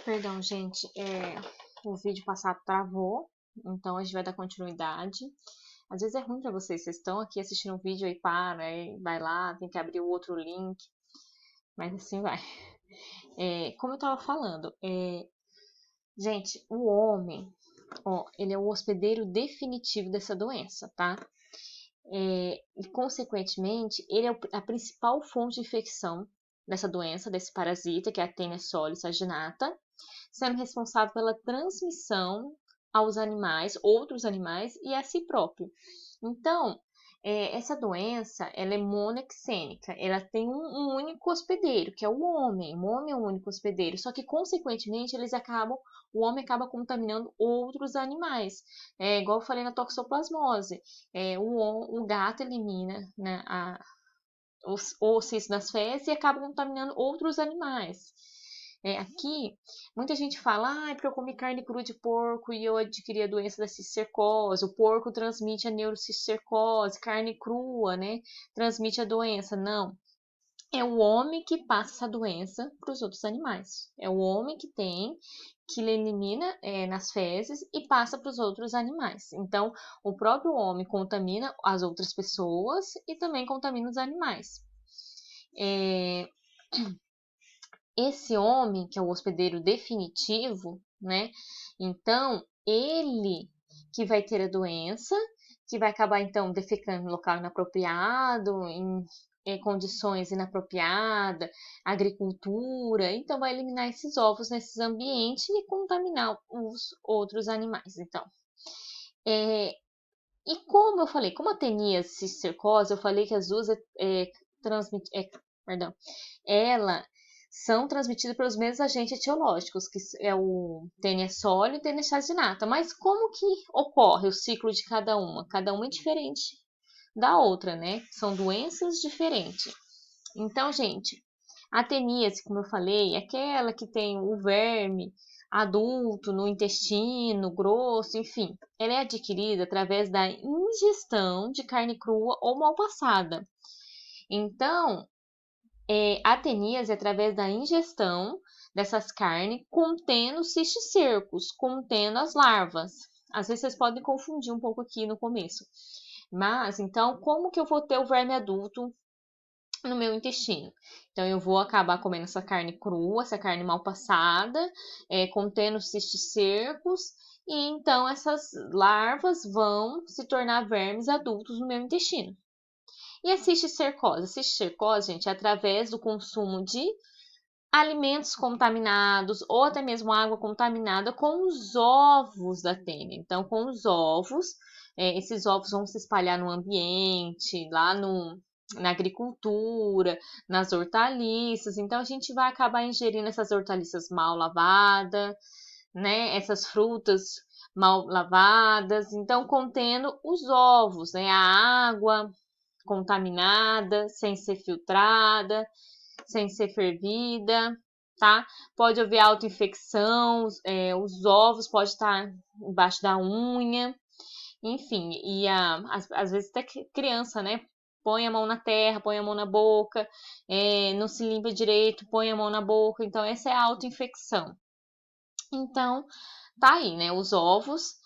Perdão, gente, o vídeo passado travou, então a gente vai dar continuidade. Às vezes é ruim para vocês estão aqui assistindo um vídeo e para, aí vai lá, tem que abrir o outro link, mas assim vai. Como eu tava falando, gente, o homem, ó, ele é o hospedeiro definitivo dessa doença, tá? E consequentemente, ele é a principal fonte de infecção dessa doença, desse parasita, que é a Taenia soli saginata, sendo responsável pela transmissão aos animais, outros animais e a si próprio. Então, essa doença, ela é monoxênica, ela tem um único hospedeiro, que é o homem. O homem é o único hospedeiro, só que, consequentemente, o homem acaba contaminando outros animais. Igual eu falei na toxoplasmose, o gato elimina, né, o cisto das fezes e acaba contaminando outros animais. Aqui, muita gente fala, porque eu comi carne crua de porco e eu adquiri a doença da cisticercose, o porco transmite a neurocisticercose, carne crua, né, transmite a doença. Não, é o homem que passa essa doença para os outros animais. É o homem que ele elimina nas fezes e passa para os outros animais. Então, o próprio homem contamina as outras pessoas e também contamina os animais. Esse homem, que é o hospedeiro definitivo, né? Então, ele que vai ter a doença, que vai acabar, então, defecando em local inapropriado, em condições inapropriadas, agricultura, então vai eliminar esses ovos nesses ambientes e contaminar os outros animais. Então, e como eu falei, como a tenia cisticercose, eu falei que as duas perdão, ela são transmitidas pelos mesmos agentes etiológicos, que é o Taenia soli e o Taenia saginata. Mas como que ocorre o ciclo de cada uma? Cada uma é diferente da outra, né? São doenças diferentes. Então, gente, a teníase, como eu falei, é aquela que tem o verme adulto no intestino grosso, enfim, ela é adquirida através da ingestão de carne crua ou mal passada. Então, a teníase é através da ingestão dessas carnes contendo cisticercos, contendo as larvas. Às vezes vocês podem confundir um pouco aqui no começo. Mas, então, como que eu vou ter o verme adulto no meu intestino? Então, eu vou acabar comendo essa carne crua, essa carne mal passada, contendo cisticercos, e então essas larvas vão se tornar vermes adultos no meu intestino. E a cisticercose? A cisticercose, gente, é através do consumo de alimentos contaminados ou até mesmo água contaminada com os ovos da tênia. Então, com os ovos, esses ovos vão se espalhar no ambiente, lá na agricultura, nas hortaliças. Então, a gente vai acabar ingerindo essas hortaliças mal lavadas, né? Essas frutas mal lavadas. Então, contendo os ovos, né? A água contaminada, sem ser filtrada, sem ser fervida, tá? Pode haver autoinfecção, os ovos podem estar embaixo da unha, enfim, e às vezes até criança, né? Põe a mão na terra, põe a mão na boca, não se limpa direito, põe a mão na boca, então essa é a autoinfecção. Então, tá aí, né? Os ovos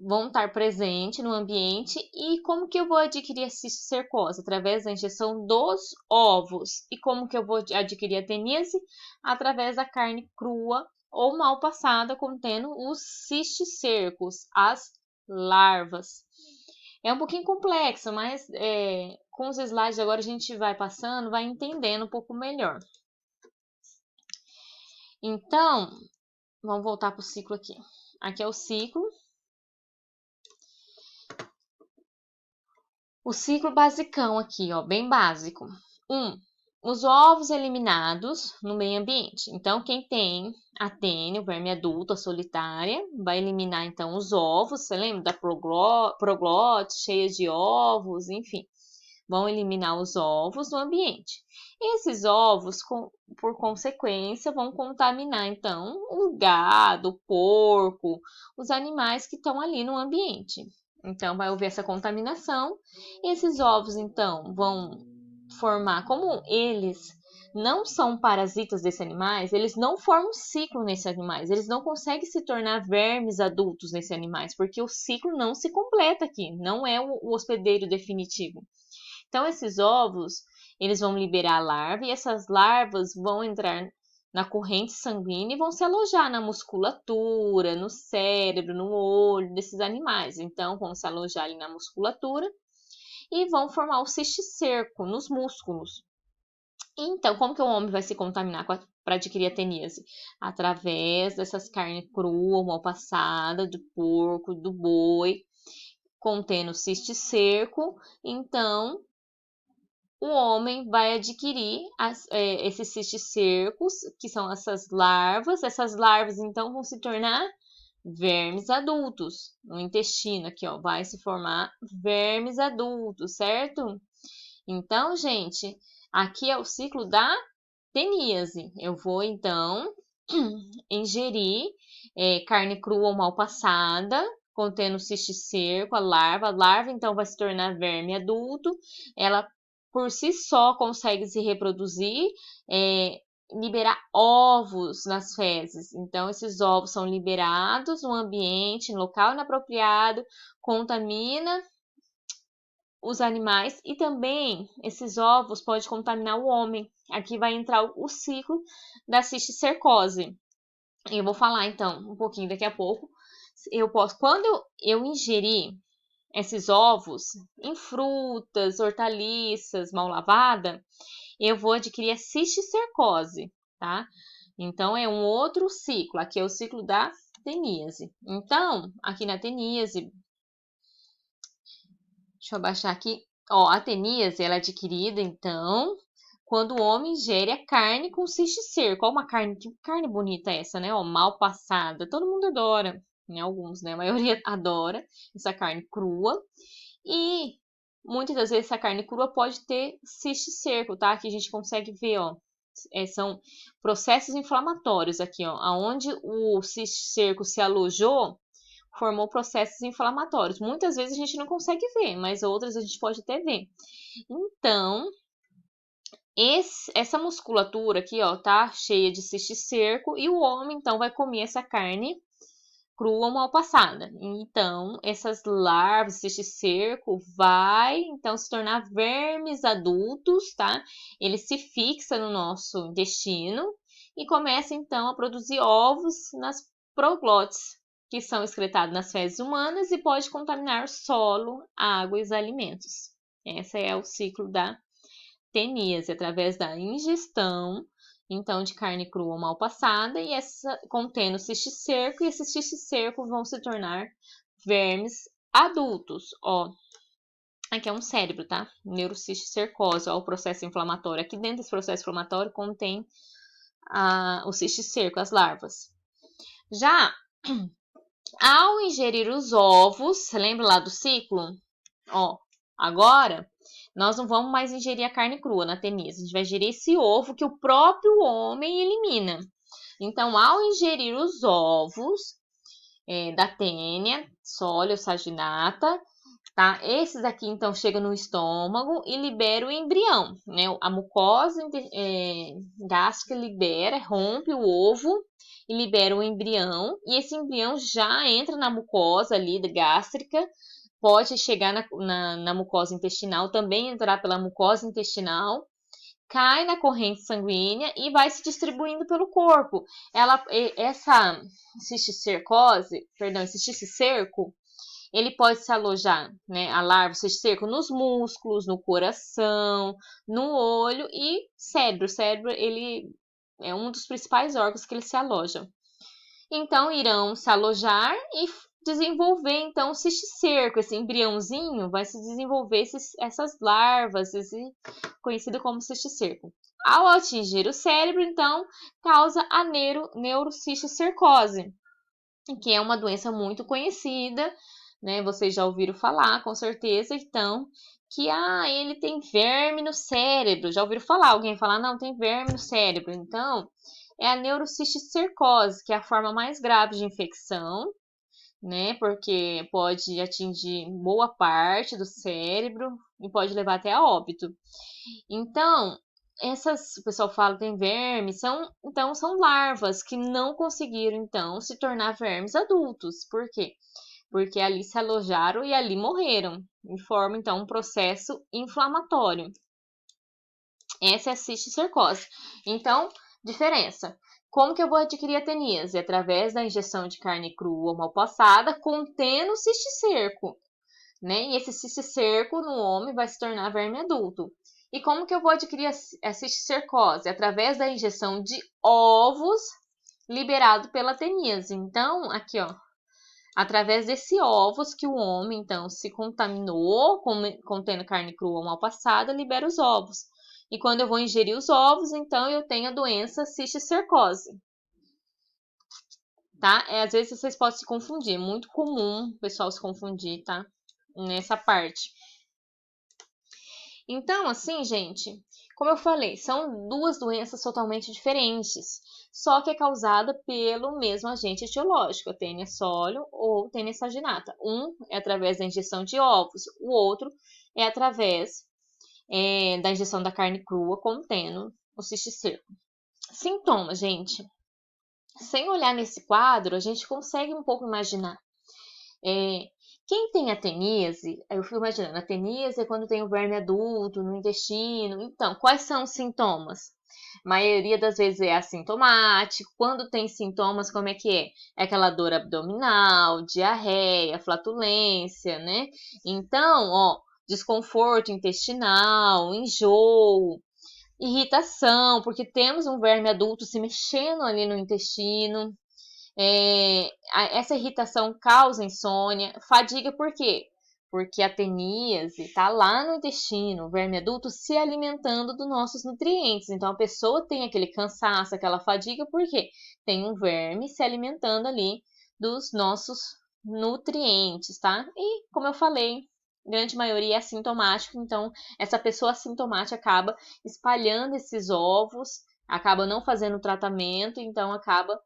vão estar presentes no ambiente. E como que eu vou adquirir a cisticercose? Através da injeção dos ovos. E como que eu vou adquirir a teníase? Através da carne crua ou mal passada, contendo os cisticercos, as larvas. É um pouquinho complexo, mas com os slides agora a gente vai passando, vai entendendo um pouco melhor. Então, vamos voltar para o ciclo aqui. Aqui é o ciclo. O ciclo basicão aqui, ó, bem básico. 1. Os ovos eliminados no meio ambiente. Então, quem tem a tênia, o verme adulto, a solitária, vai eliminar, então, os ovos. Você lembra da proglote cheia de ovos, enfim. Vão eliminar os ovos do ambiente. Esses ovos, por consequência, vão contaminar, então, o gado, o porco, os animais que estão ali no ambiente. Então, vai haver essa contaminação. Esses ovos, então, vão formar, como eles não são parasitas desses animais, eles não formam ciclo nesses animais, eles não conseguem se tornar vermes adultos nesses animais, porque o ciclo não se completa aqui, não é o hospedeiro definitivo. Então, esses ovos, eles vão liberar a larva e essas larvas vão entrar na corrente sanguínea e vão se alojar na musculatura, no cérebro, no olho desses animais. Então, vão se alojar ali na musculatura e vão formar o cisticerco nos músculos. Então, como que o homem vai se contaminar para adquirir a teníase? Através dessas carnes cruas, mal passada, do porco, do boi, contendo cisticerco. Então, o homem vai adquirir esses cisticercos, que são essas larvas. Essas larvas, então, vão se tornar vermes adultos. No intestino aqui, ó, vai se formar vermes adultos, certo? Então, gente, aqui é o ciclo da teníase. Eu vou, então, ingerir carne crua ou mal passada, contendo cisticerco, a larva. A larva, então, vai se tornar verme adulto. Ela, por si só, consegue se reproduzir, liberar ovos nas fezes. Então, esses ovos são liberados no ambiente, no local inapropriado, contamina os animais e também esses ovos podem contaminar o homem. Aqui vai entrar o ciclo da cisticercose. Eu vou falar então um pouquinho daqui a pouco. Quando eu ingerir esses ovos em frutas, hortaliças mal lavada, eu vou adquirir a cisticercose, tá? Então é um outro ciclo. Aqui é o ciclo da teníase. Então, aqui na teníase, deixa eu abaixar aqui. Ó, a teníase ela é adquirida, então, quando o homem ingere a carne com cisticerco. Ó, que carne bonita é essa, né? Ó, mal passada. Todo mundo adora, né? Alguns, né? A maioria adora essa carne crua. E muitas das vezes essa carne crua pode ter cisticerco, tá? Aqui a gente consegue ver, ó. São processos inflamatórios aqui, ó. Aonde o cisticerco se alojou, formou processos inflamatórios. Muitas vezes a gente não consegue ver, mas outras a gente pode até ver. Então, essa musculatura aqui, ó, tá cheia de cisticerco e o homem, então, vai comer essa carne crua ou mal passada. Então, essas larvas, cisticerco, vai, então, se tornar vermes adultos, tá? Ele se fixa no nosso intestino e começa, então, a produzir ovos nas proglotes, que são excretados nas fezes humanas e pode contaminar solo, água e os alimentos. Esse é o ciclo da teníase, através da ingestão, então, de carne crua ou mal passada, e essa contendo cisticerco, e esses cisticercos vão se tornar vermes adultos. Ó, aqui é um cérebro, tá? Neurocisticercose, ó, o processo inflamatório. Aqui dentro desse processo inflamatório contém o cisticerco, as larvas. Já ao ingerir os ovos, lembra lá do ciclo? Ó, agora nós não vamos mais ingerir a carne crua na teníase, a gente vai ingerir esse ovo que o próprio homem elimina. Então, ao ingerir os ovos da tênia, sólio, saginata, tá? Esses aqui, então, chegam no estômago e liberam o embrião, né? A mucosa gástrica libera, rompe o ovo e libera o embrião, e esse embrião já entra na mucosa ali gástrica, pode chegar na mucosa intestinal, também entrar pela mucosa intestinal, cai na corrente sanguínea e vai se distribuindo pelo corpo. Essa cisticercose, perdão, esse cisticerco, ele pode se alojar, né, a larva, o cisticerco, nos músculos, no coração, no olho e cérebro. O cérebro, ele é um dos principais órgãos que ele se aloja. Então, irão se alojar e desenvolver, então, o cisticerco, esse embriãozinho, vai se desenvolver essas larvas, conhecido como cisticerco. Ao atingir o cérebro, então, causa a neurocisticercose, que é uma doença muito conhecida, né? Vocês já ouviram falar, com certeza, então, que ele tem verme no cérebro. Já ouviram falar? Alguém falar, não, tem verme no cérebro. Então, é a neurocisticercose, que é a forma mais grave de infecção, né? Porque pode atingir boa parte do cérebro e pode levar até a óbito. Então, o pessoal fala que tem vermes, então são larvas que não conseguiram então se tornar vermes adultos. Por quê? Porque ali se alojaram e ali morreram, e forma então um processo inflamatório. Essa é a cisticercose. Então, diferença. Como que eu vou adquirir a teníase? Através da injeção de carne crua mal passada, contendo cisticerco, né? E esse cisticerco no homem vai se tornar verme adulto. E como que eu vou adquirir a cisticercose? Através da injeção de ovos liberado pela teníase. Então, aqui, ó, através desse ovos que o homem, então, se contaminou, contendo carne crua mal passada, libera os ovos. E quando eu vou ingerir os ovos, então eu tenho a doença cisticercose. Tá? Às vezes vocês podem se confundir, é muito comum o pessoal se confundir, tá? Nessa parte. Então, assim, gente, como eu falei, são duas doenças totalmente diferentes, só que é causada pelo mesmo agente etiológico, a tênia sólio ou tênia saginata. Um é através da injeção de ovos, o outro é através da injeção da carne crua contendo o cisticerco. Sintomas, gente. Sem olhar nesse quadro, a gente consegue um pouco imaginar. Quem tem a teníase, eu fico imaginando, a teníase é quando tem o verme adulto no intestino. Então, quais são os sintomas? A maioria das vezes é assintomático. Quando tem sintomas, como é que é? É aquela dor abdominal, diarreia, flatulência, né? Então, ó, desconforto intestinal, enjoo, irritação, porque temos um verme adulto se mexendo ali no intestino. Essa irritação causa insônia, fadiga por quê? Porque a teníase está lá no intestino, o verme adulto se alimentando dos nossos nutrientes. Então a pessoa tem aquele cansaço, aquela fadiga, porque tem um verme se alimentando ali dos nossos nutrientes, tá? E como eu falei, grande maioria é assintomático, então essa pessoa assintomática acaba espalhando esses ovos, acaba não fazendo tratamento, então acaba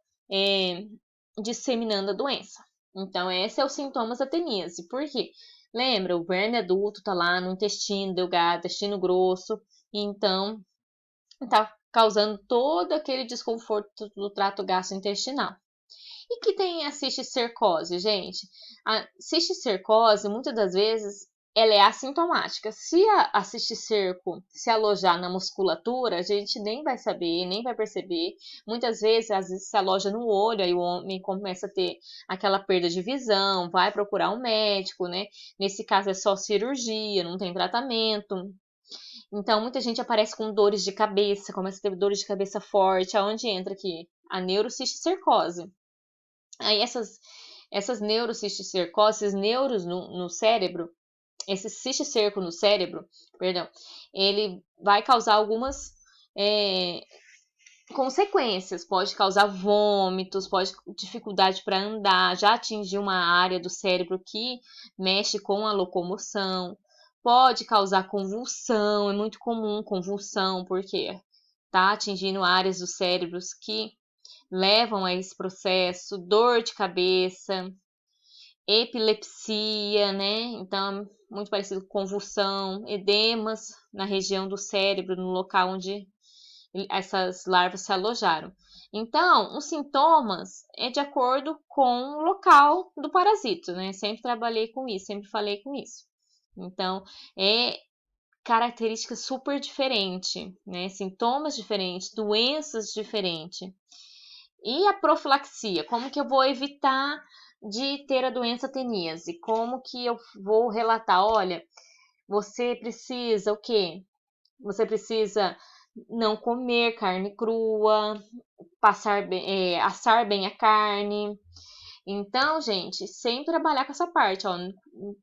disseminando a doença. Então, esse é os sintomas da teníase. Por quê? Lembra, o verme adulto está lá no intestino delgado, intestino grosso, então está causando todo aquele desconforto do trato gastrointestinal. E que tem a cisticercose, gente? A cisticercose, muitas das vezes, ela é assintomática. Se a cisticerco se alojar na musculatura, a gente nem vai saber, nem vai perceber. Muitas vezes, às vezes, se aloja no olho, aí o homem começa a ter aquela perda de visão, vai procurar um médico, né? Nesse caso é só cirurgia, não tem tratamento. Então, muita gente aparece com dores de cabeça, começa a ter dores de cabeça forte, aonde entra aqui? A neurocisticercose. Aí essas neurocisticercose, esses neuros no cérebro, esse cisticerco no cérebro, perdão, ele vai causar algumas consequências. Pode causar vômitos, pode dificuldade para andar, já atingir uma área do cérebro que mexe com a locomoção. Pode causar convulsão, é muito comum convulsão, porque tá atingindo áreas dos cérebros que levam a esse processo, dor de cabeça, epilepsia, né? Então, muito parecido com convulsão, edemas na região do cérebro, no local onde essas larvas se alojaram. Então, os sintomas é de acordo com o local do parasito, né? Sempre trabalhei com isso, sempre falei com isso. Então, é característica super diferente, né? Sintomas diferentes, doenças diferentes. E a profilaxia? Como que eu vou evitar de ter a doença teníase? Como que eu vou relatar? Olha, você precisa o quê? Você precisa não comer carne crua, assar bem a carne. Então, gente, sempre trabalhar com essa parte, ó,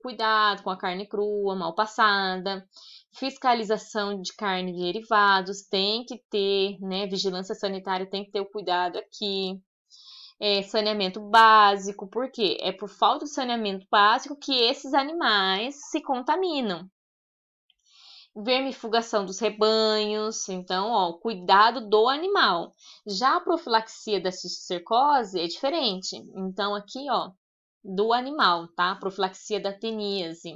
cuidado com a carne crua, mal passada, fiscalização de carne e derivados, tem que ter, né, vigilância sanitária tem que ter o cuidado aqui. Saneamento básico, porque é por falta de saneamento básico que esses animais se contaminam. Vermifugação dos rebanhos, então, ó, cuidado do animal. Já a profilaxia da cisticercose é diferente. Então, aqui, ó, do animal, tá? Profilaxia da teníase.